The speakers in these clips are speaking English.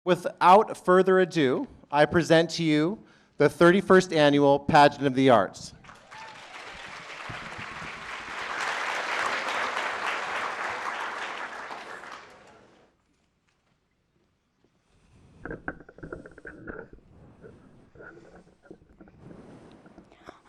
Without further ado, I present to you the 31st Annual Pageant of the Arts.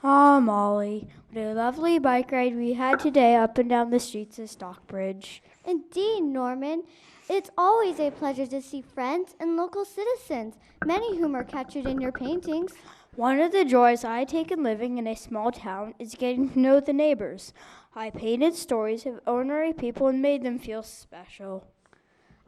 Ah, Molly, what a lovely bike ride we had today up and down the streets of Stockbridge. Indeed, Norman. It's always a pleasure to see friends and local citizens, many whom are captured in your paintings. One of the joys I take in living in a small town is getting to know the neighbors. I painted stories of ordinary people and made them feel special.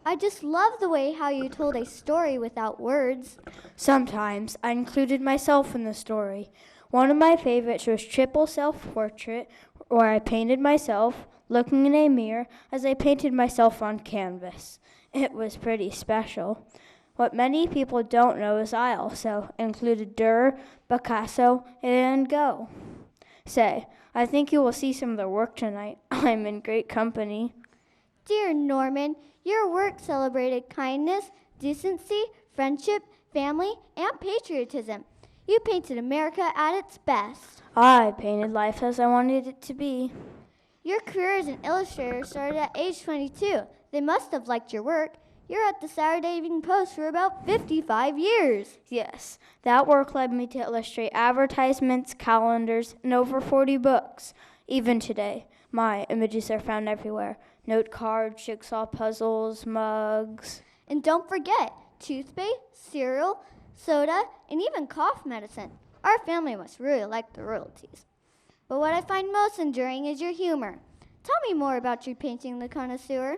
I just love the way how you told a story without words. Sometimes I included myself in the story. One of my favorites was Triple Self-Portrait, where I painted myself looking in a mirror as I painted myself on canvas. It was pretty special. What many people don't know is I also included Durer, Picasso, and Van Gogh. Say, I think you will see some of their work tonight. I'm in great company. Dear Norman, your work celebrated kindness, decency, friendship, family, and patriotism. You painted America at its best. I painted life as I wanted it to be. Your career as an illustrator started at age 22. They must have liked your work. You're at the Saturday Evening Post for about 55 years. Yes, that work led me to illustrate advertisements, calendars, and over 40 books. Even today, my images are found everywhere. Note cards, jigsaw puzzles, mugs. And don't forget, toothpaste, cereal, soda, and even cough medicine. Our family must really like the royalties. But what I find most enduring is your humor. Tell me more about your painting, The Connoisseur.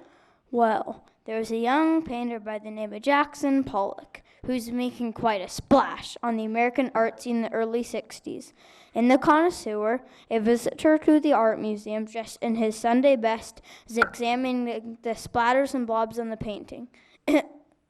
Well, there was a young painter by the name of Jackson Pollock, who's making quite a splash on the American art scene in the early 60s. In The Connoisseur, a visitor to the art museum dressed in his Sunday best is examining the splatters and blobs on the painting. It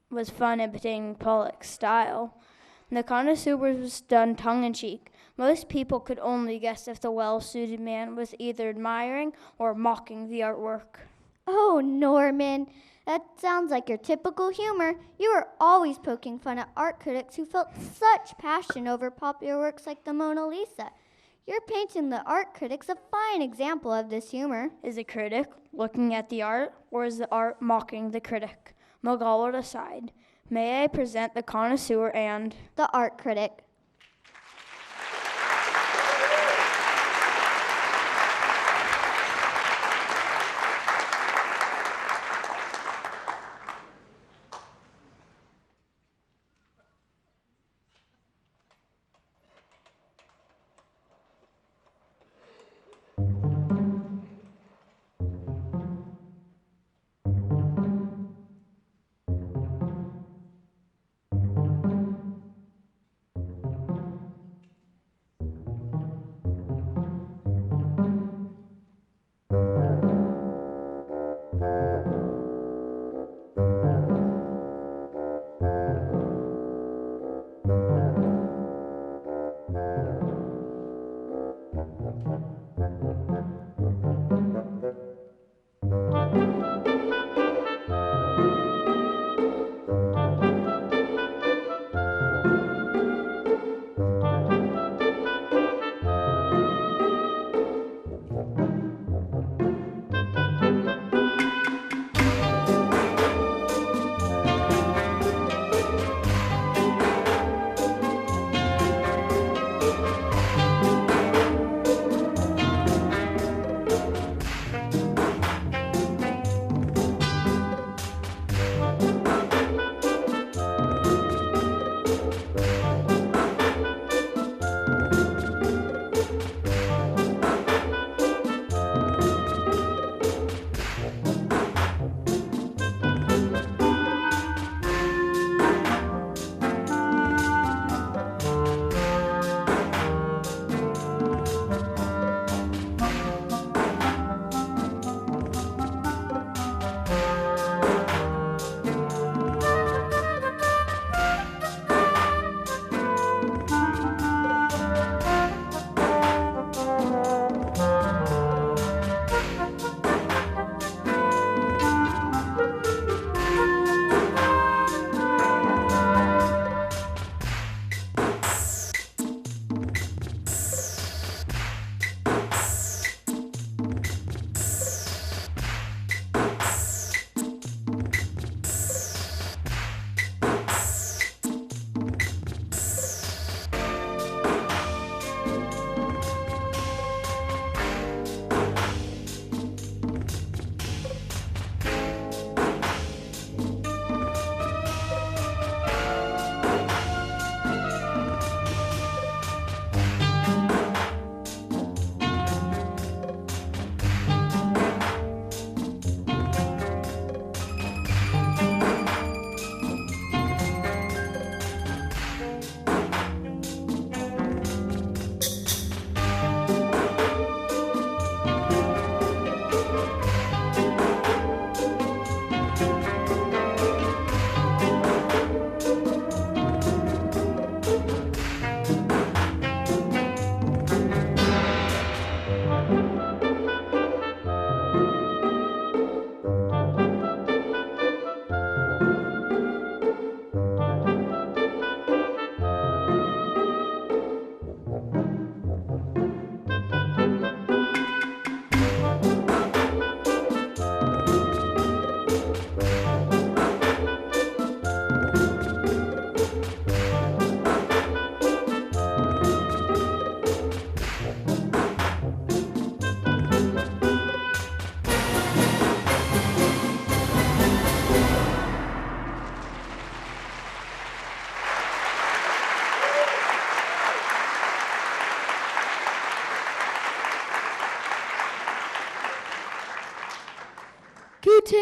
was fun imitating Pollock's style. The Connoisseur was done tongue-in-cheek. Most people could only guess if the well-suited man was either admiring or mocking the artwork. Oh, Norman, that sounds like your typical humor. You were always poking fun at art critics who felt such passion over popular works like the Mona Lisa. Your painting The Art Critic's a fine example of this humor. Is a critic looking at the art, or is the art mocking the critic? McGaugh will decide. May I present The Connoisseur and The Art Critic.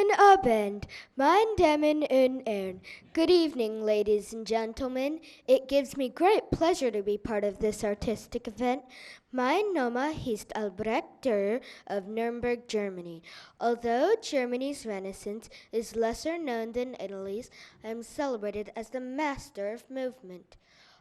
in a band, mein Damen und Herren. Good evening, ladies and gentlemen. It gives me great pleasure to be part of this artistic event. Mein Name ist Albrecht Durer of Nuremberg, Germany. Although Germany's Renaissance is lesser known than Italy's, I am celebrated as the master of movement.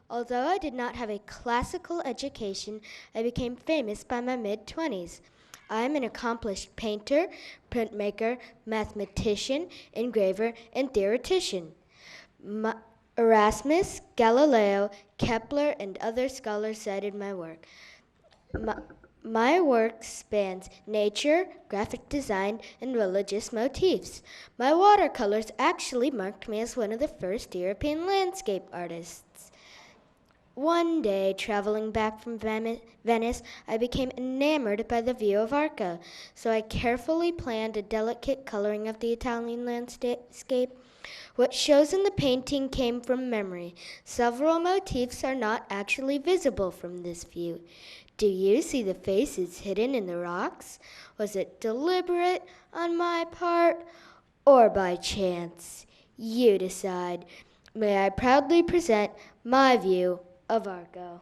Although I did not have a classical education, I became famous by my mid-20s. I am an accomplished painter, printmaker, mathematician, engraver, and theoretician. Erasmus, Galileo, Kepler, and other scholars cited my work. My work spans nature, graphic design, and religious motifs. My watercolors actually marked me as one of the first European landscape artists. One day, traveling back from Venice, I became enamored by the view of Arco, so I carefully planned a delicate coloring of the Italian landscape. What shows in the painting came from memory. Several motifs are not actually visible from this view. Do you see the faces hidden in the rocks? Was it deliberate on my part or by chance? You decide. May I proudly present my view of Arco.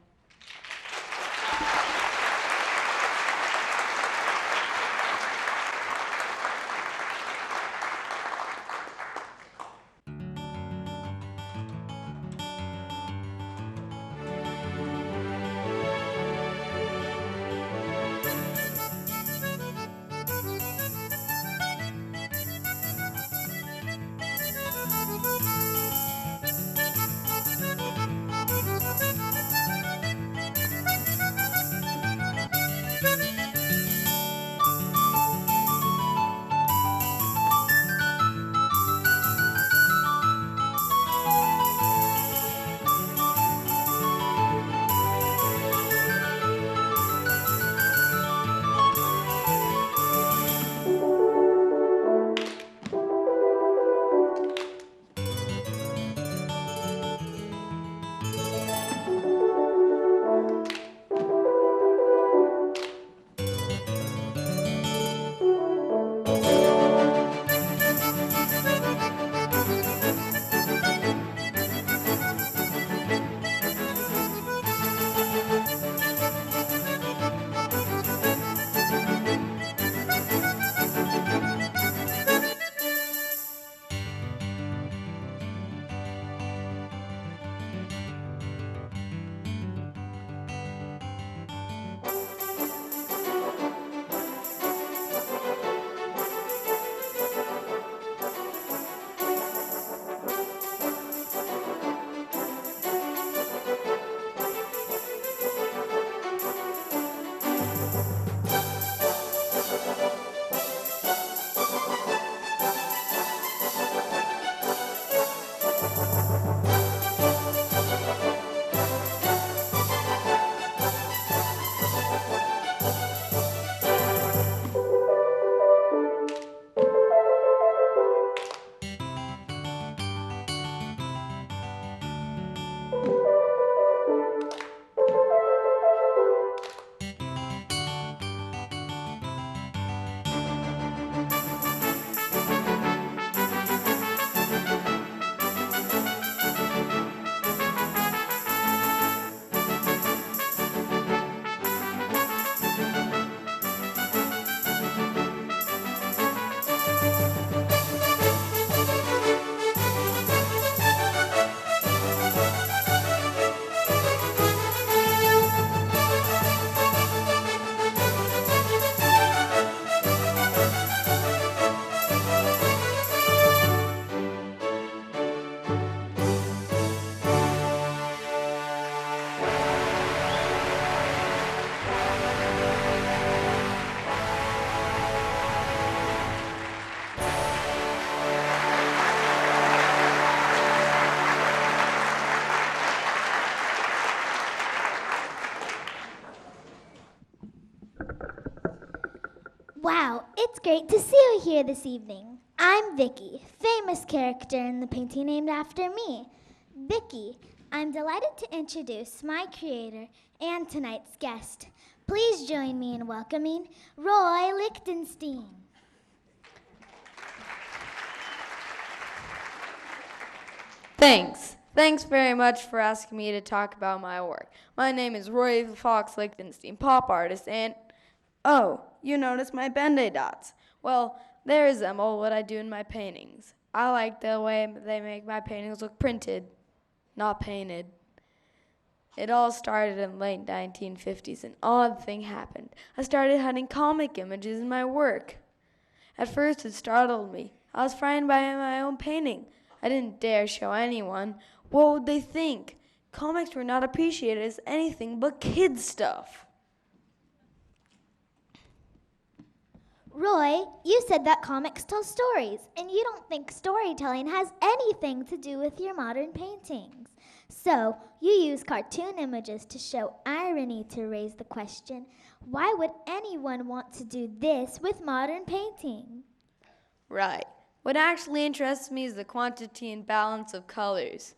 Wow, it's great to see you here this evening. I'm Vicky, famous character in the painting named after me. Vicky, I'm delighted to introduce my creator and tonight's guest. Please join me in welcoming Roy Lichtenstein. Thanks. Thanks very much for asking me to talk about my work. My name is Roy Fox Lichtenstein, pop artist, and... Oh, you noticed my Band-Aid dots. Well, they resemble what I do in my paintings. I like the way they make my paintings look printed, not painted. It all started in the late 1950s. An odd thing happened. I started hiding comic images in my work. At first, it startled me. I was frightened by my own painting. I didn't dare show anyone. What would they think? Comics were not appreciated as anything but kid stuff. Roy, you said that comics tell stories, and you don't think storytelling has anything to do with your modern paintings. So, you use cartoon images to show irony to raise the question, why would anyone want to do this with modern painting? Right. What actually interests me is the quantity and balance of colors.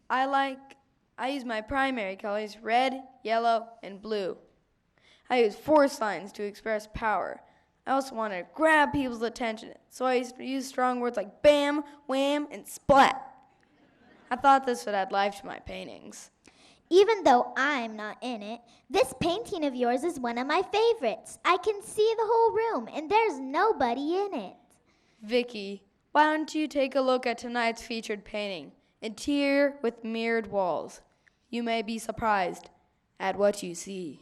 I use my primary colors, red, yellow, and blue. I use force lines to express power. I also want to grab people's attention, so I used to use strong words like bam, wham, and splat. I thought this would add life to my paintings. Even though I'm not in it, this painting of yours is one of my favorites. I can see the whole room, and there's nobody in it. Vicky, why don't you take a look at tonight's featured painting, Interior with Mirrored Walls. You may be surprised at what you see.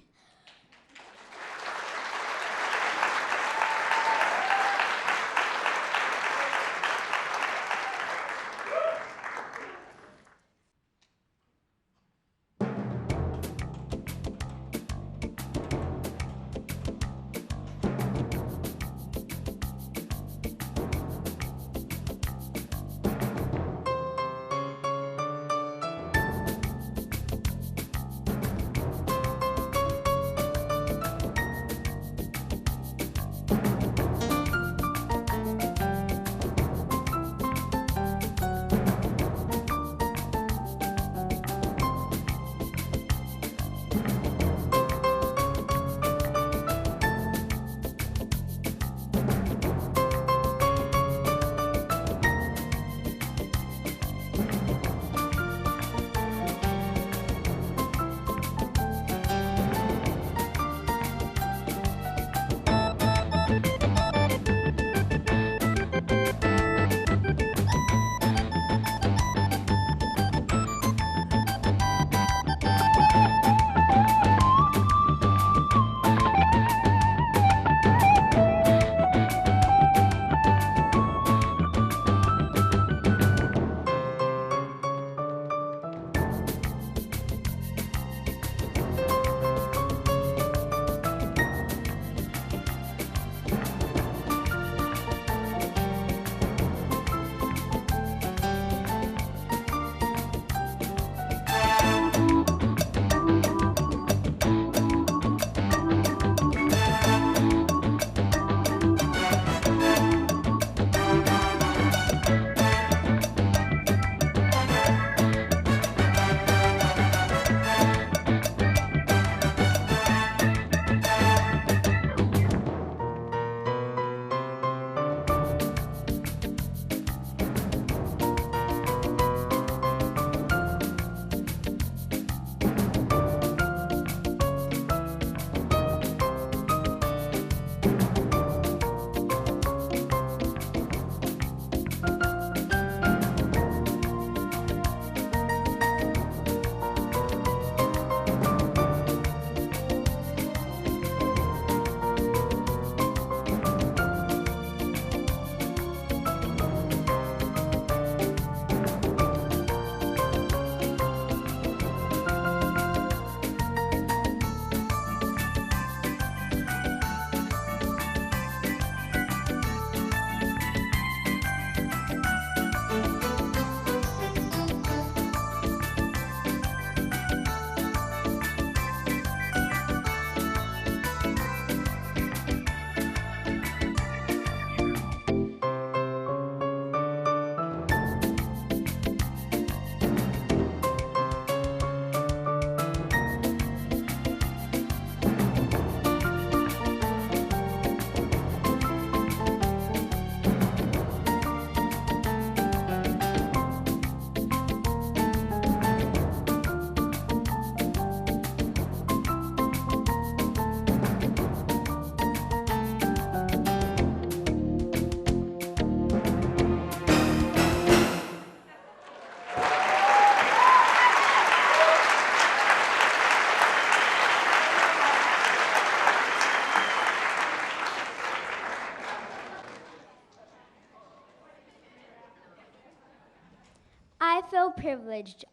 privileged,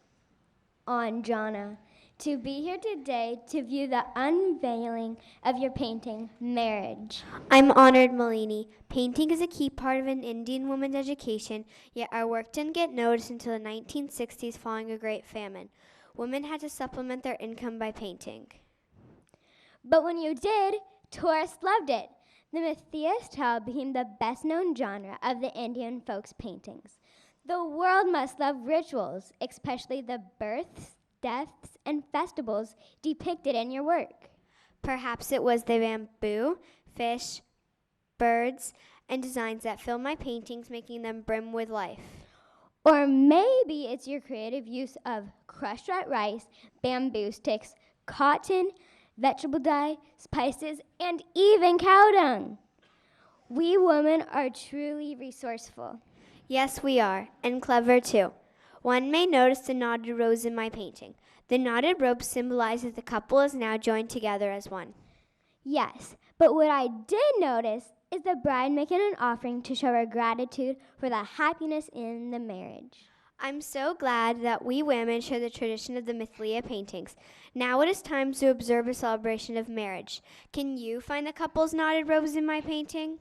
Anjana, to be here today to view the unveiling of your painting, Marriage. I'm honored, Malini. Painting is a key part of an Indian woman's education, yet our work didn't get noticed until the 1960s following a great famine. Women had to supplement their income by painting. But when you did, tourists loved it. The Mithila style became the best-known genre of the Indian folks' paintings. The world must love rituals, especially the births, deaths, and festivals depicted in your work. Perhaps it was the bamboo, fish, birds, and designs that fill my paintings, making them brim with life. Or maybe it's your creative use of crushed red rice, bamboo sticks, cotton, vegetable dye, spices, and even cow dung. We women are truly resourceful. Yes, we are, and clever too. One may notice the knotted rose in my painting. The knotted rope symbolizes the couple is now joined together as one. Yes, but what I did notice is the bride making an offering to show her gratitude for the happiness in the marriage. I'm so glad that we women share the tradition of the Mithila paintings. Now it is time to observe a celebration of marriage. Can you find the couple's knotted robes in my painting?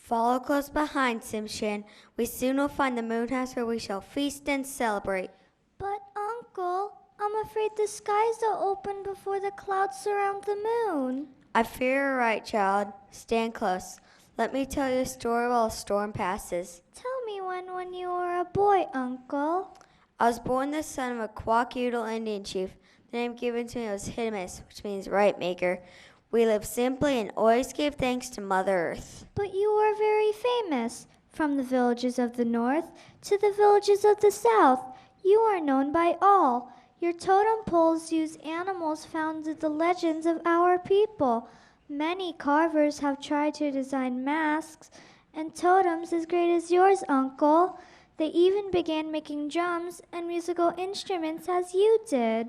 Follow close behind, Simshan. We soon will find the moon house where we shall feast and celebrate. But, Uncle, I'm afraid the skies will open before the clouds surround the moon. I fear you're right, child. Stand close. Let me tell you a story while a storm passes. Tell me when you were a boy, Uncle. I was born the son of a Quack-Udall Indian chief. The name given to me was Hidemus, which means right maker. We lived simply and always gave thanks to Mother Earth. But you were very famous. From the villages of the north to the villages of the south, you are known by all. Your totem poles use animals found in the legends of our people. Many carvers have tried to design masks and totems as great as yours, Uncle. They even began making drums and musical instruments as you did.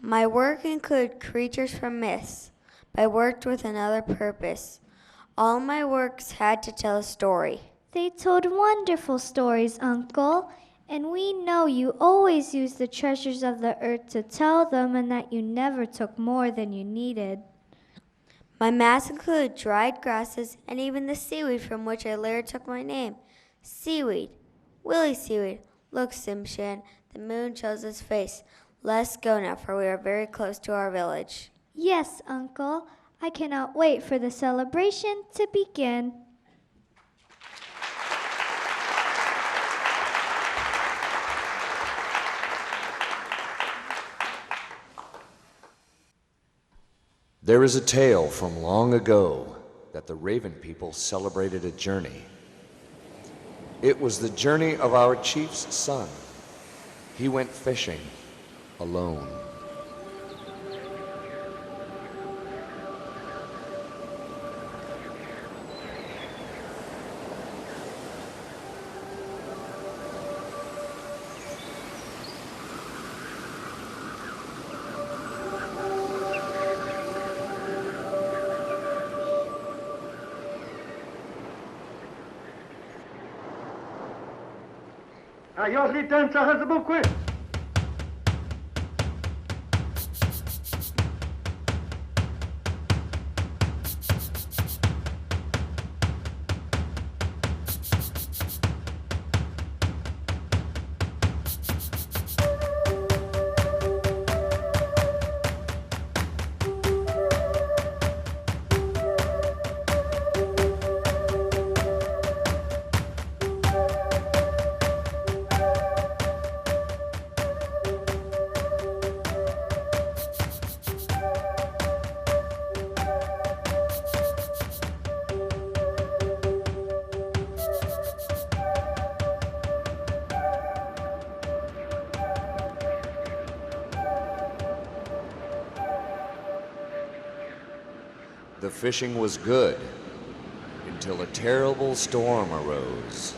My work included creatures from myths, but I worked with another purpose. All my works had to tell a story. They told wonderful stories, Uncle, and we know you always used the treasures of the earth to tell them and that you never took more than you needed. My masks included dried grasses and even the seaweed from which I later took my name. Seaweed. Willy seaweed. Look, Simshan, the moon shows its face. Let's go now, for we are very close to our village. Yes, Uncle. I cannot wait for the celebration to begin. There is a tale from long ago that the Raven people celebrated a journey. It was the journey of our chief's son. He went fishing alone. Jag sliter inte så bokskit. The fishing was good until a terrible storm arose.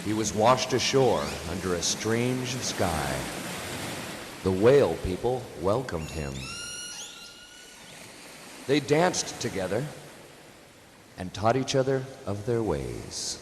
He was washed ashore under a strange sky. The whale people welcomed him. They danced together and taught each other of their ways.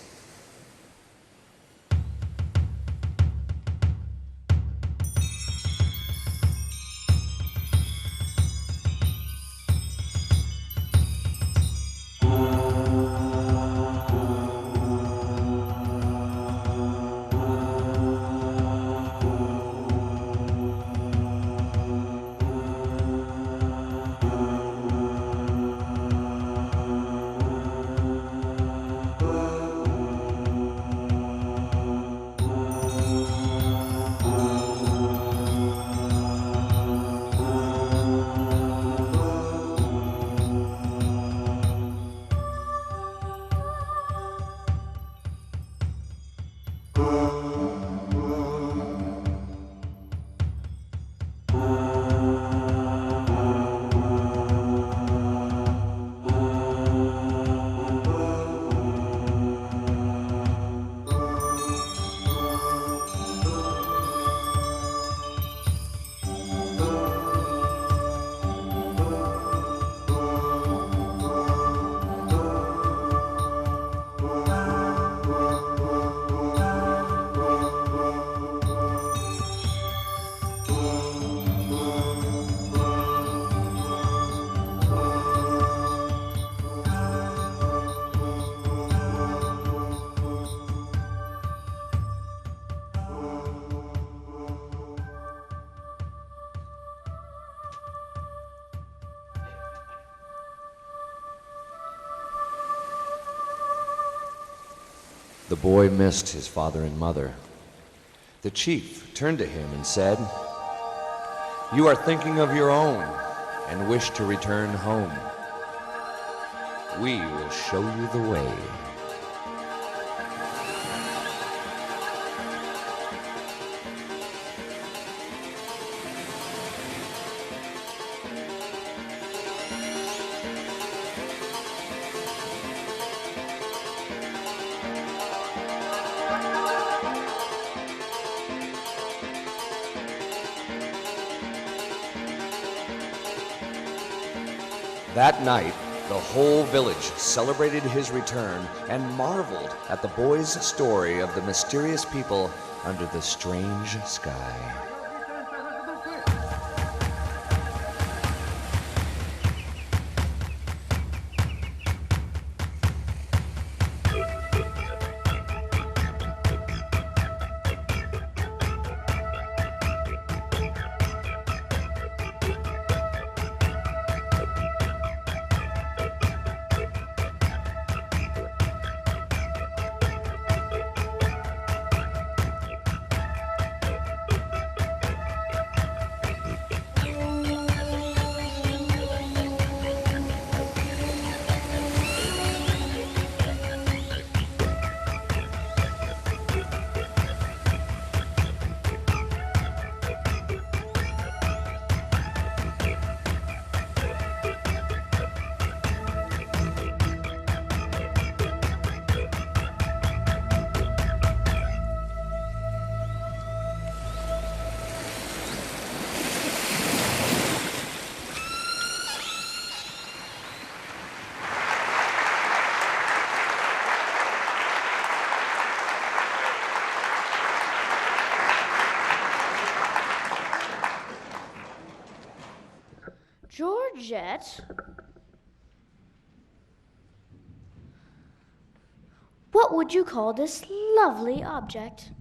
The boy missed his father and mother. The chief turned to him and said, "You are thinking of your own and wish to return home. We will show you the way." That night, the whole village celebrated his return and marveled at the boy's story of the mysterious people under the strange sky. Georgette? What would you call this lovely object?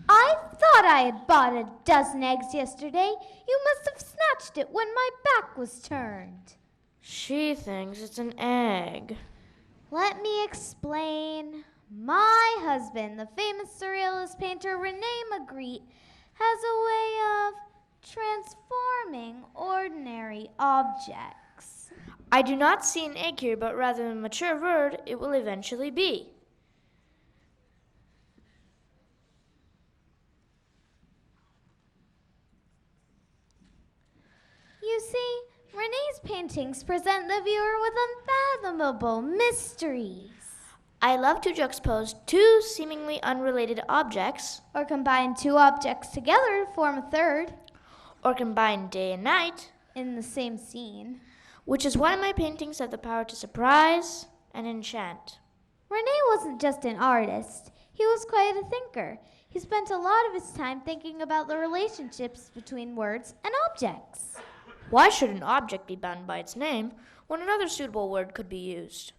I thought I had bought a dozen eggs yesterday. You must have snatched it when my back was turned. She thinks it's an egg. Let me explain. My husband, the famous surrealist painter Rene Magritte, has a way of transforming ordinary objects. I do not see an egg here, but rather a mature bird it will eventually be. You see, Rene's paintings present the viewer with unfathomable mysteries. I love to juxtapose two seemingly unrelated objects, Or combine two objects together to form a third, or combine day and night, in the same scene. which is why my paintings have the power to surprise and enchant. Rene wasn't just an artist, he was quite a thinker. He spent a lot of his time thinking about the relationships between words and objects. Why should an object be bound by its name when another suitable word could be used?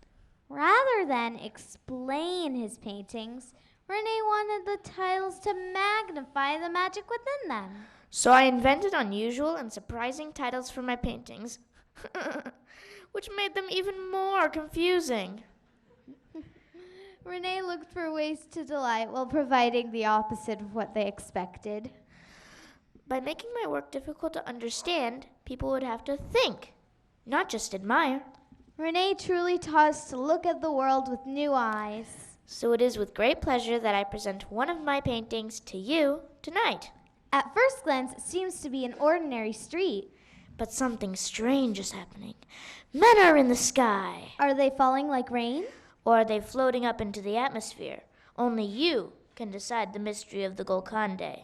Rather than explain his paintings, Rene wanted the titles to magnify the magic within them. So I invented unusual and surprising titles for my paintings, which made them even more confusing. Rene looked for ways to delight while providing the opposite of what they expected. By making my work difficult to understand, people would have to think, not just admire. Rene truly taught us to look at the world with new eyes. So it is with great pleasure that I present one of my paintings to you tonight. At first glance, it seems to be an ordinary street. But something strange is happening. Men are in the sky. Are they falling like rain? Or are they floating up into the atmosphere? Only you can decide the mystery of the Golconde.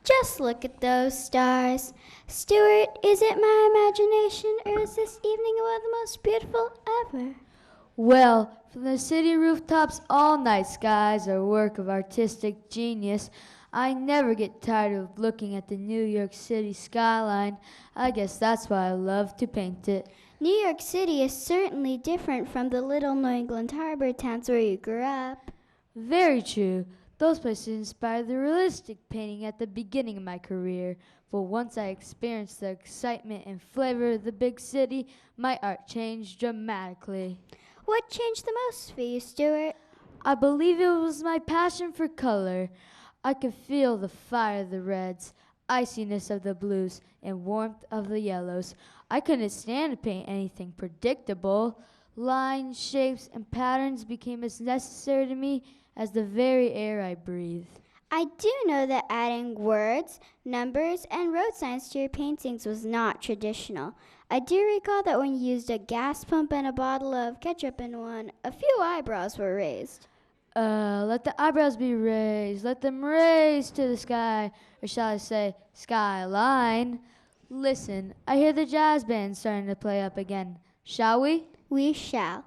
Just look at those stars. Stuart, is it my imagination, or is this evening one of the most beautiful ever? Well, from the city rooftops, all night skies are a work of artistic genius. I never get tired of looking at the New York City skyline. I guess that's why I love to paint it. New York City is certainly different from the little New England harbor towns where you grew up. Very true. Those places inspired the realistic painting at the beginning of my career. But once I experienced the excitement and flavor of the big city, my art changed dramatically. What changed the most for you, Stuart? I believe it was my passion for color. I could feel the fire of the reds, iciness of the blues, and warmth of the yellows. I couldn't stand to paint anything predictable. Lines, shapes, and patterns became as necessary to me as the very air I breathe. I do know that adding words, numbers, and road signs to your paintings was not traditional. I do recall that when you used a gas pump and a bottle of ketchup in one, a few eyebrows were raised. Let the eyebrows be raised. Let them raise to the sky. Or shall I say, skyline. Listen, I hear the jazz band starting to play up again. Shall we? We shall.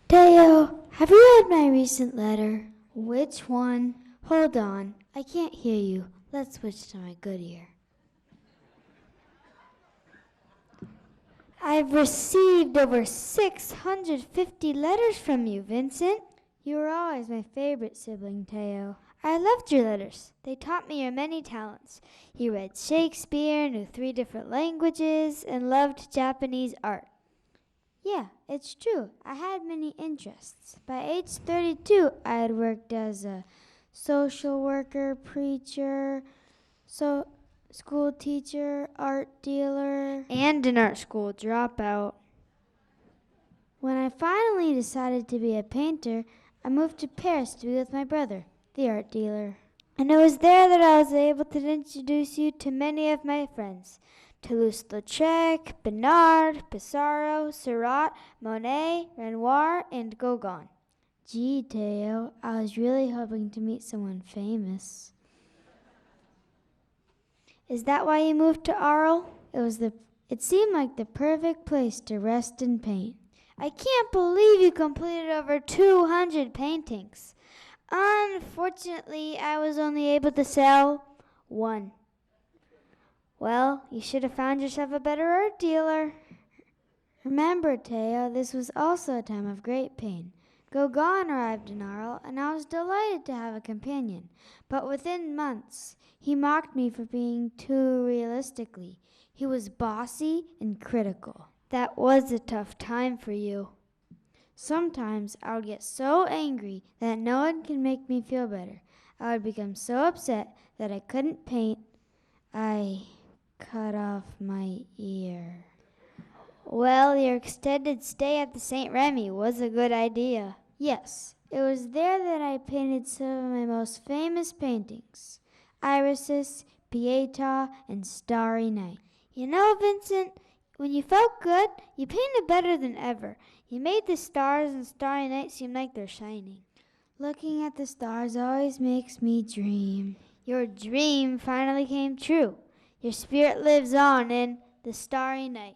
Teo, have you read my recent letter? Which one? Hold on, I can't hear you. Let's switch to my good ear. I've received over 650 letters from you, Vincent. You were always my favorite sibling, Teo. I loved your letters. They taught me your many talents. You read Shakespeare, knew 3 different languages, and loved Japanese art. Yeah, it's true. I had many interests. By age 32, I had worked as a social worker, preacher, school teacher, art dealer, and an art school dropout. When I finally decided to be a painter, I moved to Paris to be with my brother, the art dealer. And it was there that I was able to introduce you to many of my friends. Toulouse-Lautrec, Bernard, Pissarro, Seurat, Monet, Renoir, and Gauguin. Gee, Teo, I was really hoping to meet someone famous. Is that why you moved to Arles? It seemed like the perfect place to rest and paint. I can't believe you completed over 200 paintings. Unfortunately, I was only able to sell 1. Well, you should have found yourself a better art dealer. Remember, Teo, this was also a time of great pain. Gauguin arrived in Arles, and I was delighted to have a companion. But within months, he mocked me for being too realistically. He was bossy and critical. That was a tough time for you. Sometimes I would get so angry that no one could make me feel better. I would become so upset that I couldn't paint. I cut off my ear. Well, your extended stay at the St. Remy was a good idea. Yes, it was there that I painted some of my most famous paintings. Irises, Pietà, and Starry Night. You know, Vincent, when you felt good, you painted better than ever. You made the stars and Starry Night seem like they're shining. Looking at the stars always makes me dream. Your dream finally came true. Your spirit lives on in the Starry Night.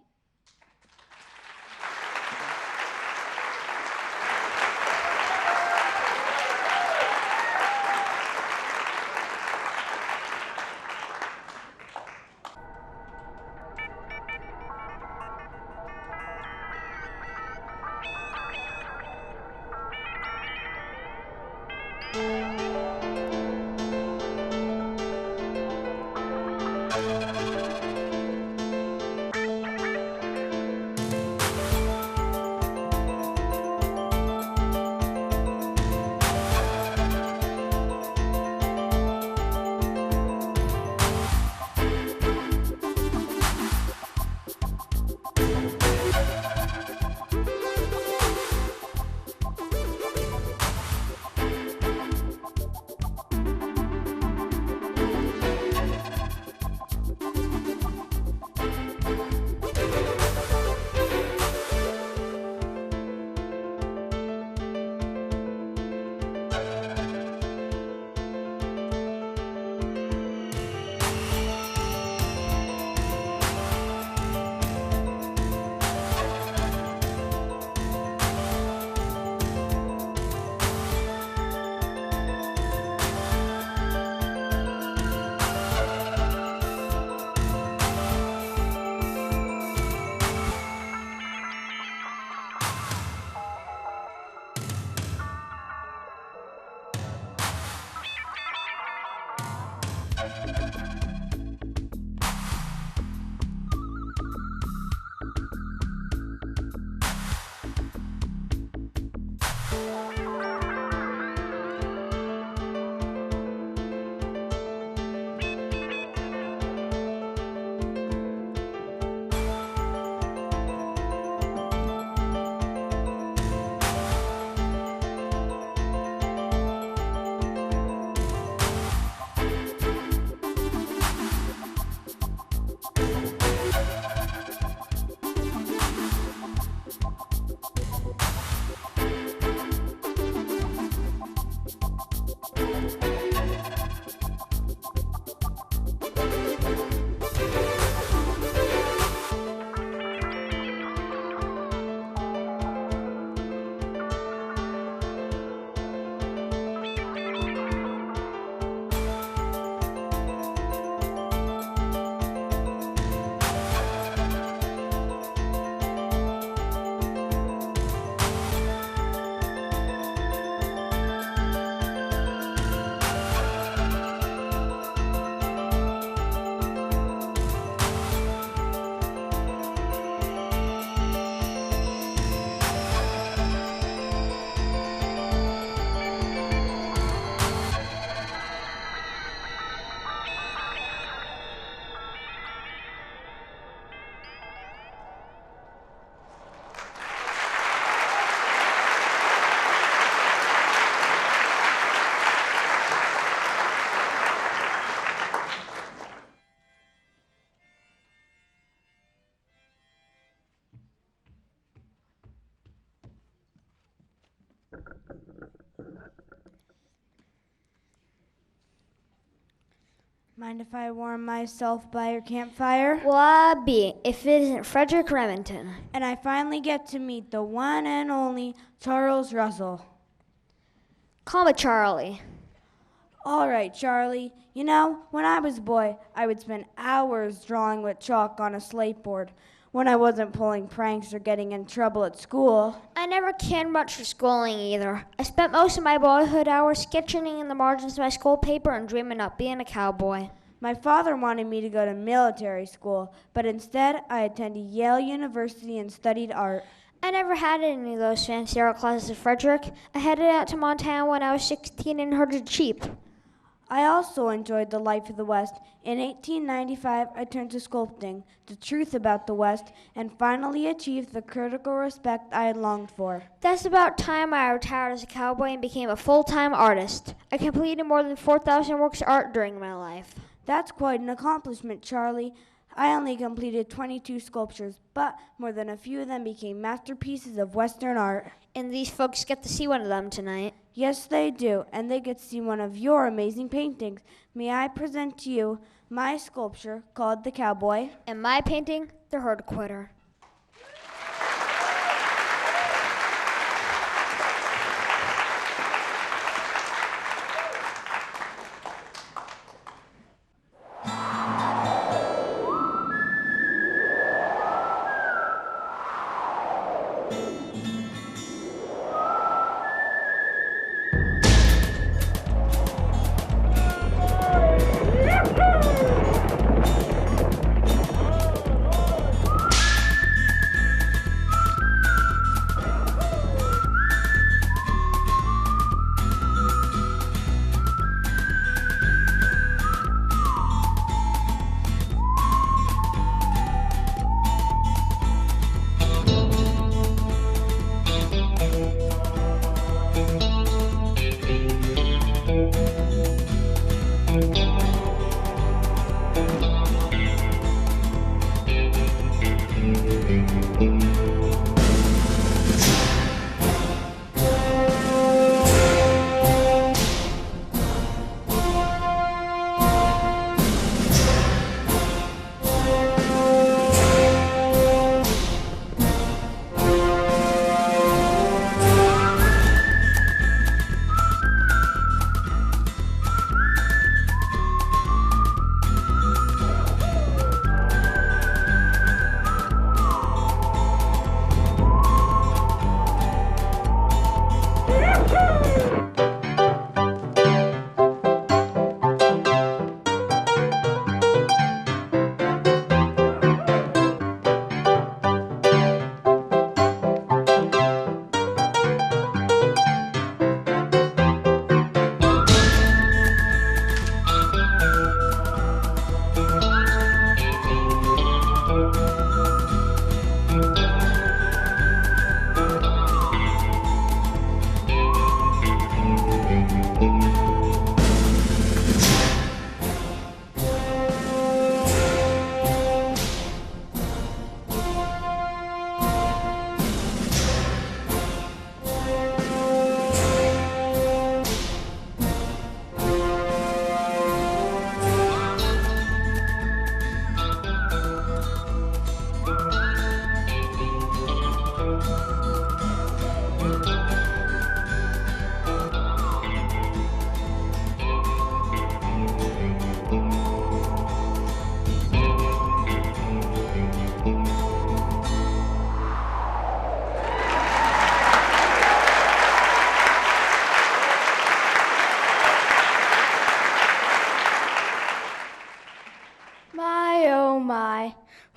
Mind if I warm myself by your campfire? Well, if it isn't Frederick Remington. And I finally get to meet the one and only Charles Russell. Call me Charlie. All right, Charlie. You know, when I was a boy, I would spend hours drawing with chalk on a slate board when I wasn't pulling pranks or getting in trouble at school. I never cared much for schooling either. I spent most of my boyhood hours sketching in the margins of my school paper and dreaming of being a cowboy. My father wanted me to go to military school, but instead I attended Yale University and studied art. I never had any of those fancy art classes at Frederick. I headed out to Montana when I was 16 and herded sheep. I also enjoyed the life of the West. In 1895, I turned to sculpting the truth about the West and finally achieved the critical respect I had longed for. That's about time I retired as a cowboy and became a full-time artist. I completed more than 4,000 works of art during my life. That's quite an accomplishment, Charlie. I only completed 22 sculptures, but more than a few of them became masterpieces of Western art. And these folks get to see one of them tonight. Yes, they do, and they get to see one of your amazing paintings. May I present to you my sculpture called The Cowboy? And my painting, The Herd Quitter.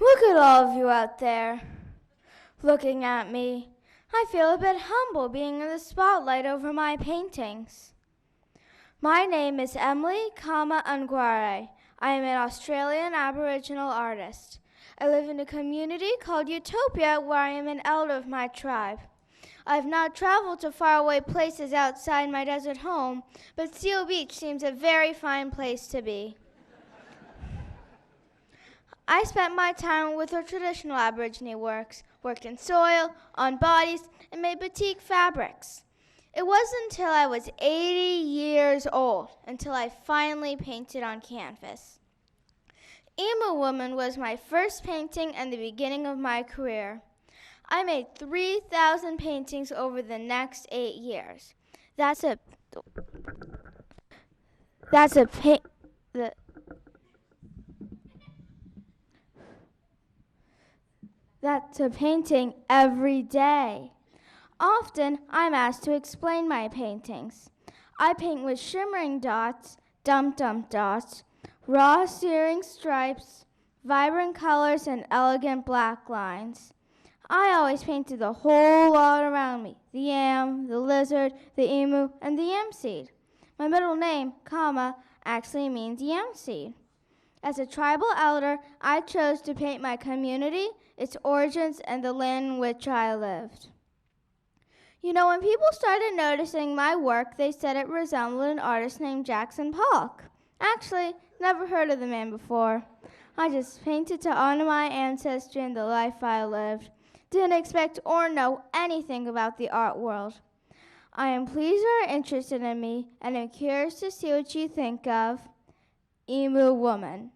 Look at all of you out there looking at me. I feel a bit humble being in the spotlight over my paintings. My name is Emily Ungware. I am an Australian Aboriginal artist. I live in a community called Utopia where I am an elder of my tribe. I have not traveled to faraway places outside my desert home, but Seal Beach seems a very fine place to be. I spent my time with our traditional Aborigine works, worked in soil, on bodies, and made batik fabrics. It wasn't until I was 80 years old until I finally painted on canvas. Emu Woman was my first painting and the beginning of my career. I made 3,000 paintings over the next 8 years. That's a painting every day. Often, I'm asked to explain my paintings. I paint with shimmering dots, dum-dum dots, raw searing stripes, vibrant colors, and elegant black lines. I always painted the whole lot around me, the yam, the lizard, the emu, and the yam seed. My middle name, comma, actually means yam seed. As a tribal elder, I chose to paint my community, its origins, and the land in which I lived. You know, when people started noticing my work, they said it resembled an artist named Jackson Pollock. Actually, never heard of the man before. I just painted to honor my ancestry and the life I lived. Didn't expect or know anything about the art world. I am pleased you are interested in me, and am curious to see what you think of Emu Woman.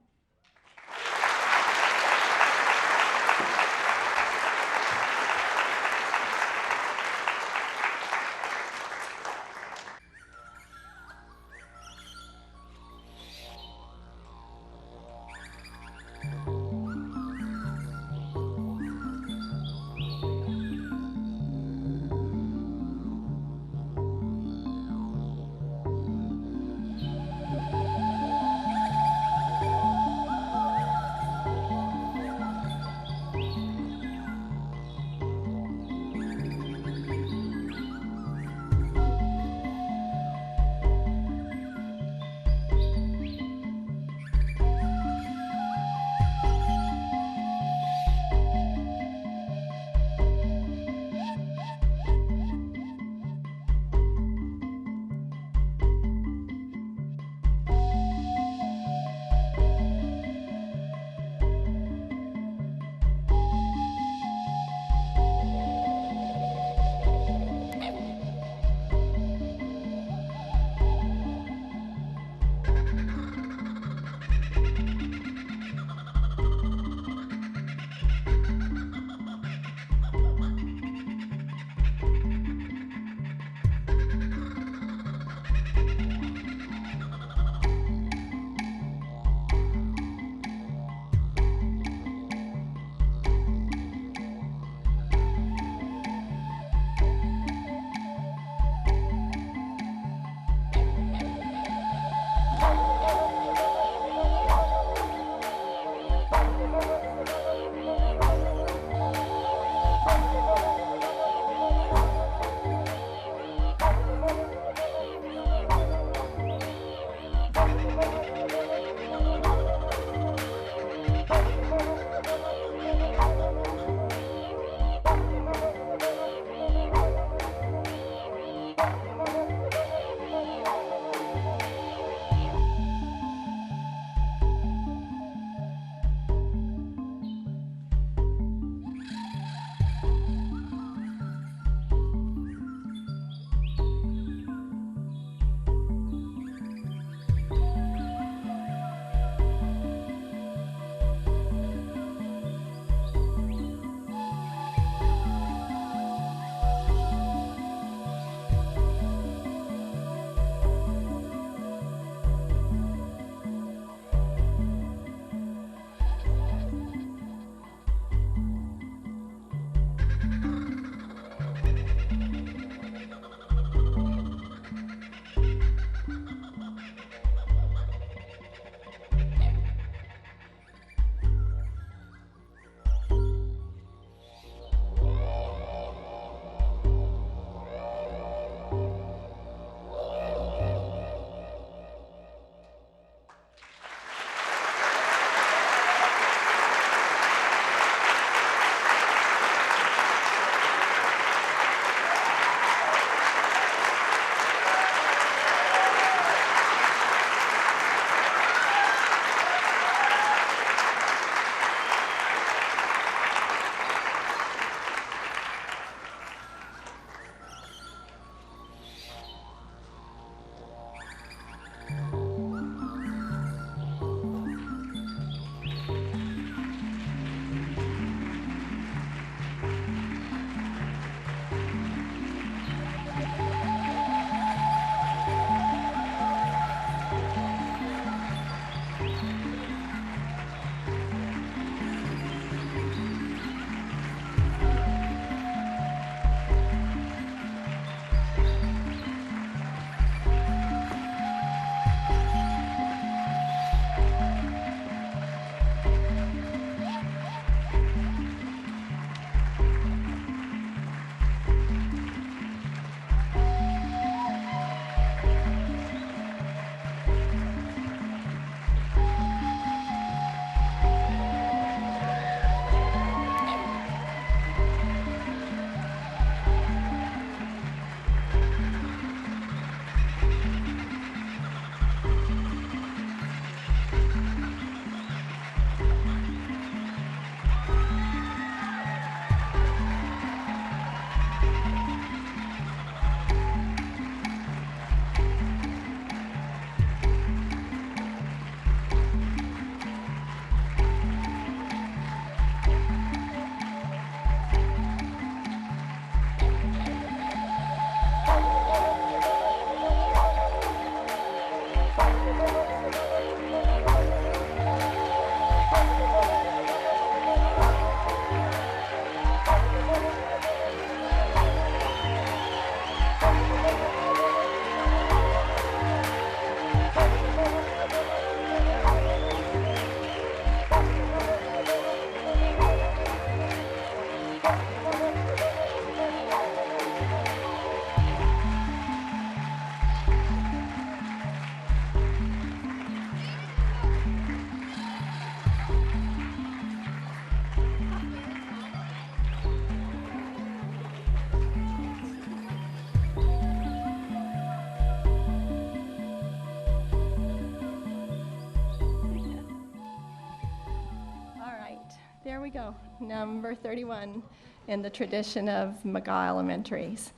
There we go, number 31 in the tradition of McGaugh Elementaries.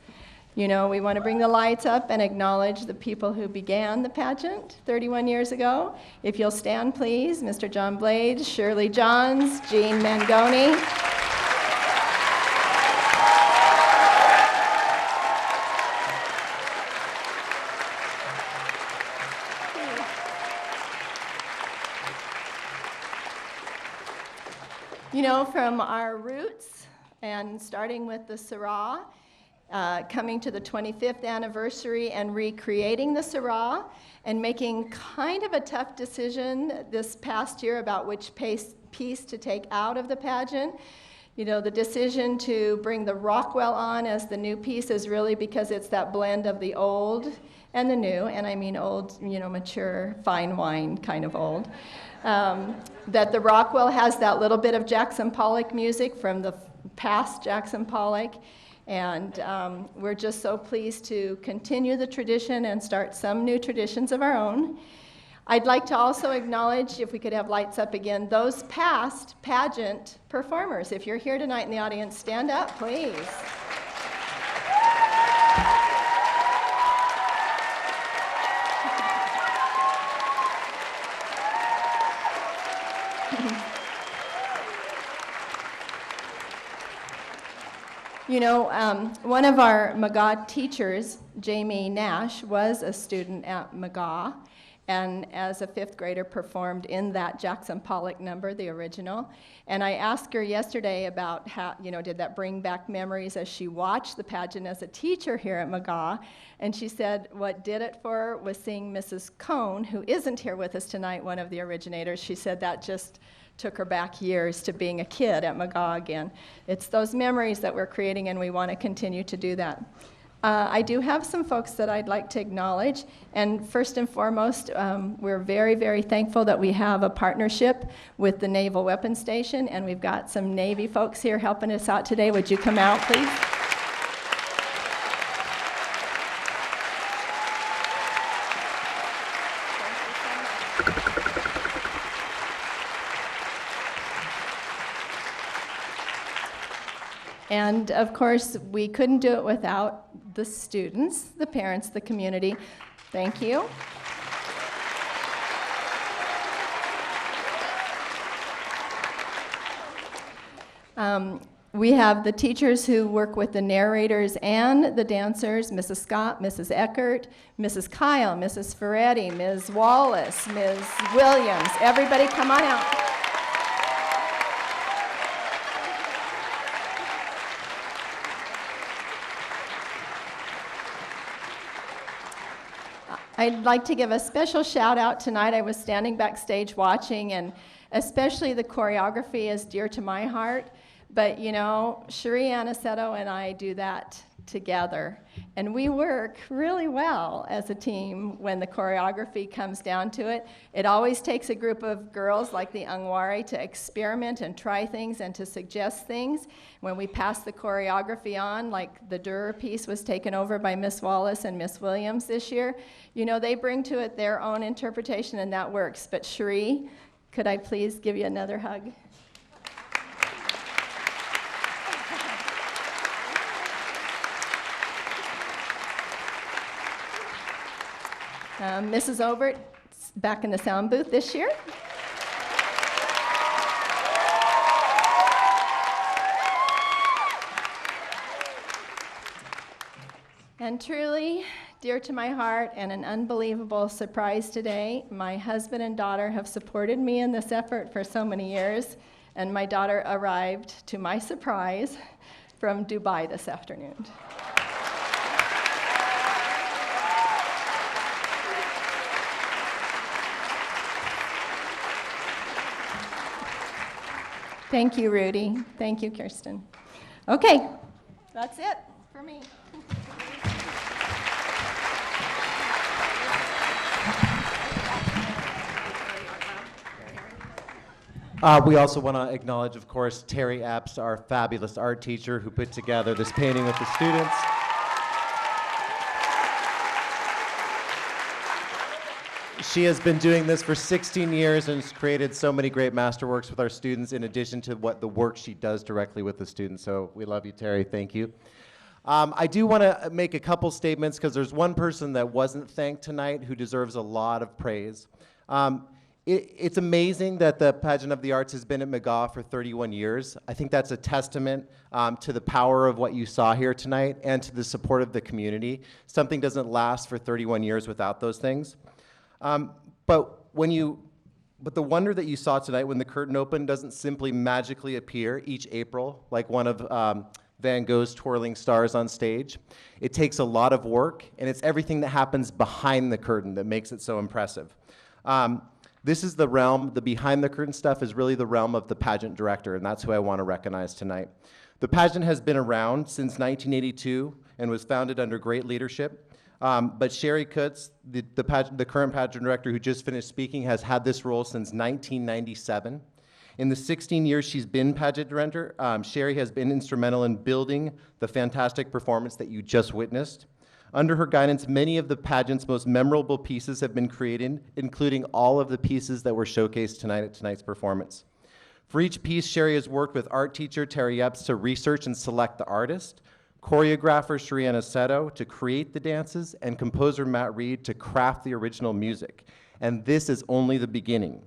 You know, we want to bring the lights up and acknowledge the people who began the pageant 31 years ago. If you'll stand, please, Mr. John Blades, Shirley Johns, Jean Mangoni. You know, from our roots and starting with the Syrah, coming to the 25th anniversary and recreating the Syrah and making kind of a tough decision this past year about which piece to take out of the pageant. You know, the decision to bring the Rockwell on as the new piece is really because it's that blend of the old and the new, and I mean old, you know, mature, fine wine kind of old. That the Rockwell has that little bit of Jackson Pollock music from the past Jackson Pollock, and we're just so pleased to continue the tradition and start some new traditions of our own. I'd like to also acknowledge, if we could have lights up again, those past pageant performers. If you're here tonight in the audience, stand up, please. You know, one of our McGaugh teachers, Jamie Nash, was a student at McGaugh, and as a 5th grader performed in that Jackson Pollock number, the original. And I asked her yesterday about how, you know, did that bring back memories as she watched the pageant as a teacher here at McGaugh. And she said what did it for her was seeing Mrs. Cohn, who isn't here with us tonight, one of the originators. She said that just took her back years to being a kid at McGaugh again. It's those memories that we're creating, and we want to continue to do that. I do have some folks that I'd like to acknowledge, and first and foremost, we're very, very thankful that we have a partnership with the Naval Weapons Station, and we've got some Navy folks here helping us out today. Would you come out, please? And of course, we couldn't do it without the students, the parents, the community. Thank you. We have the teachers who work with the narrators and the dancers, Mrs. Scott, Mrs. Eckert, Mrs. Kyle, Mrs. Ferretti, Ms. Wallace, Ms. Williams. Everybody come on out. I'd like to give a special shout out tonight. I was standing backstage watching, and especially the choreography is dear to my heart. But you know, Cherie Aniceto and I do that together. And we work really well as a team when the choreography comes down to it. It always takes a group of girls like the Angwari to experiment and try things and to suggest things. When we pass the choreography on, like the Durer piece was taken over by Miss Wallace and Miss Williams this year, you know, they bring to it their own interpretation, and that works. But Cherie, could I please give you another hug? Mrs. Obert back in the sound booth this year. And truly, dear to my heart and an unbelievable surprise today, my husband and daughter have supported me in this effort for so many years, and my daughter arrived, to my surprise, from Dubai this afternoon. Thank you, Rudy. Thank you, Kirsten. Okay, that's it for me. We also want to acknowledge, of course, Terry Apps, our fabulous art teacher who put together this painting with the students. She has been doing this for 16 years and has created so many great masterworks with our students in addition to what the work she does directly with the students. So we love you, Terry. Thank you. I do want to make a couple statements because there's one person that wasn't thanked tonight who deserves a lot of praise. It's amazing that the Pageant of the Arts has been at McGaugh for 31 years. I think that's a testament to the power of what you saw here tonight and to the support of the community. Something doesn't last for 31 years without those things. But the wonder that you saw tonight when the curtain opened doesn't simply magically appear each April like one of Van Gogh's twirling stars on stage. It takes a lot of work, and it's everything that happens behind the curtain that makes it so impressive. This is the realm, the behind the curtain stuff is really the realm of the pageant director, and that's who I want to recognize tonight. The pageant has been around since 1982 and was founded under great leadership. But Sherry Kutz, the current pageant director who just finished speaking, has had this role since 1997. In the 16 years she's been pageant director, Sherry has been instrumental in building the fantastic performance that you just witnessed. Under her guidance, many of the pageant's most memorable pieces have been created, including all of the pieces that were showcased tonight at tonight's performance. For each piece, Sherry has worked with art teacher Terry Epps to research and select the artist, choreographer Shriana Seto to create the dances, and composer Matt Reed to craft the original music. And this is only the beginning.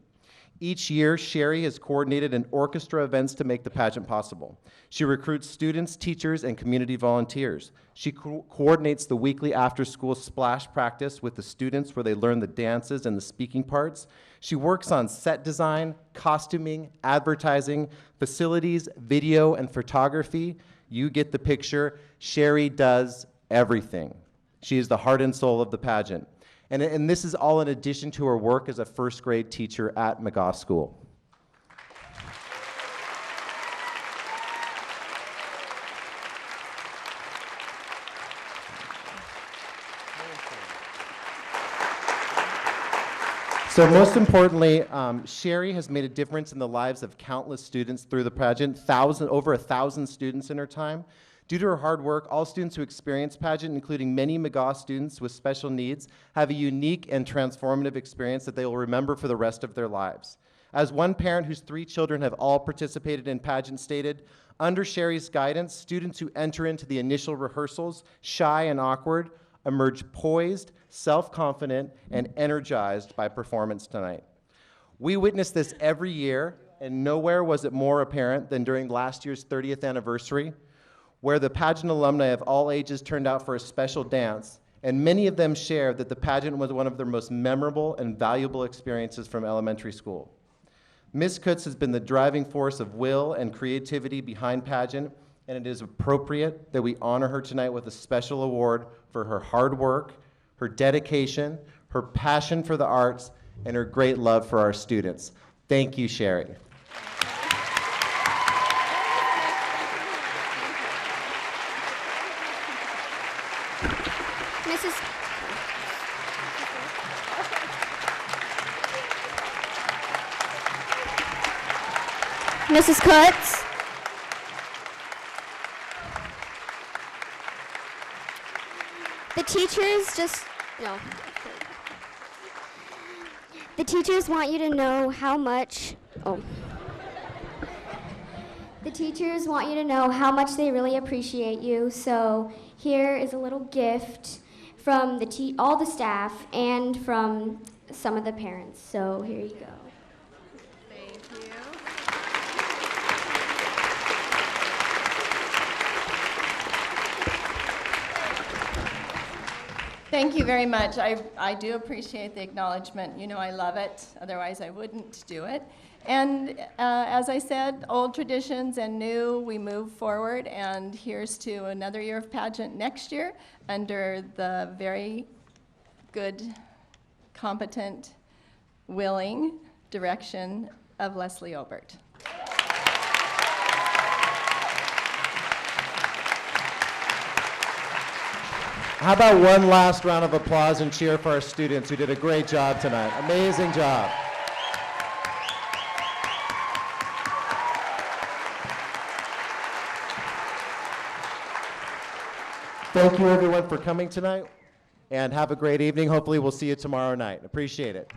Each year, Sherry has coordinated an orchestra events to make the pageant possible. She recruits students, teachers, and community volunteers. She coordinates the weekly after-school splash practice with the students where they learn the dances and the speaking parts. She works on set design, costuming, advertising, facilities, video, and photography. You get the picture. Sherry does everything. She is the heart and soul of the pageant. And this is all in addition to her work as a first grade teacher at McGaugh School. So most importantly, Sherry has made a difference in the lives of countless students through the pageant, over 1,000 students in her time. Due to her hard work, all students who experience pageant, including many McGaugh students with special needs, have a unique and transformative experience that they will remember for the rest of their lives. As one parent whose 3 children have all participated in pageant stated, under Sherry's guidance, students who enter into the initial rehearsals, shy and awkward, emerge poised, self-confident, and energized by performance tonight. We witness this every year, and nowhere was it more apparent than during last year's 30th anniversary, where the pageant alumni of all ages turned out for a special dance, and many of them shared that the pageant was one of their most memorable and valuable experiences from elementary school. Ms. Kutz has been the driving force of will and creativity behind pageant, and it is appropriate that we honor her tonight with a special award for her hard work, her dedication, her passion for the arts, and her great love for our students. Thank you, Sherry. Mrs. Kutz. The teachers want you to know how much, The teachers want you to know how much they really appreciate you, so here is a little gift from all the staff and from some of the parents, so here you go. Thank you very much. I do appreciate the acknowledgement. You know I love it, otherwise I wouldn't do it. And as I said, old traditions and new, we move forward, and here's to another year of pageant next year under the very good, competent, willing direction of Leslie Obert. How about one last round of applause and cheer for our students who did a great job tonight. Amazing job. Thank you everyone for coming tonight. And have a great evening. Hopefully we'll see you tomorrow night. Appreciate it.